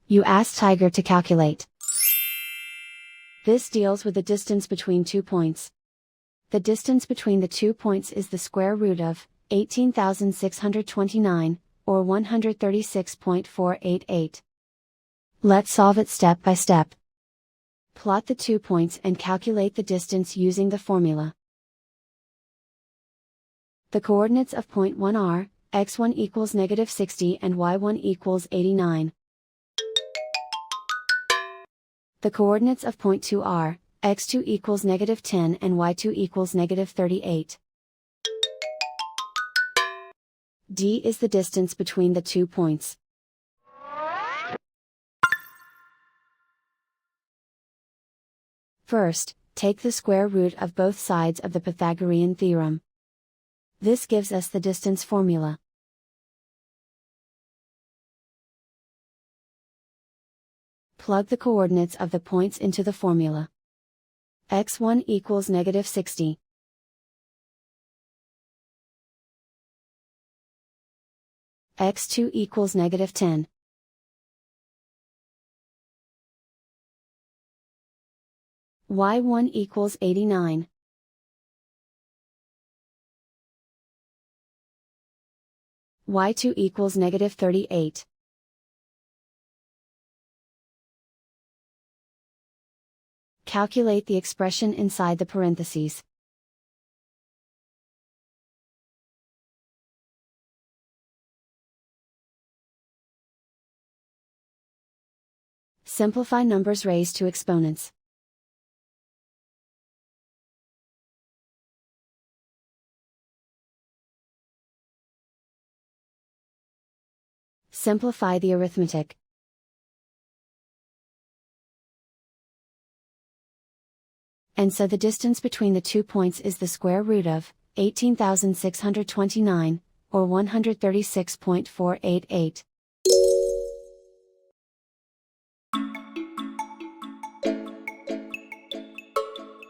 You ask Tiger to calculate. This deals with the distance between 2 points. The distance between the 2 points is the square root of 18,629, or 136.488. Let's solve it step by step. Plot the 2 points and calculate the distance using the formula. The coordinates of point 1 are, x1 equals -60 and y1 equals 89. The coordinates of point 2 are, x2 equals -10 and y2 equals -38. D is the distance between the 2 points. First, take the square root of both sides of the Pythagorean theorem. This gives us the distance formula. Plug the coordinates of the points into the formula. x1 equals -60. x2 equals -10. y1 equals 89. y2 equals -38. Calculate the expression inside the parentheses. Simplify numbers raised to exponents. Simplify the arithmetic. And so the distance between the 2 points is the square root of 18,629, or 136.488.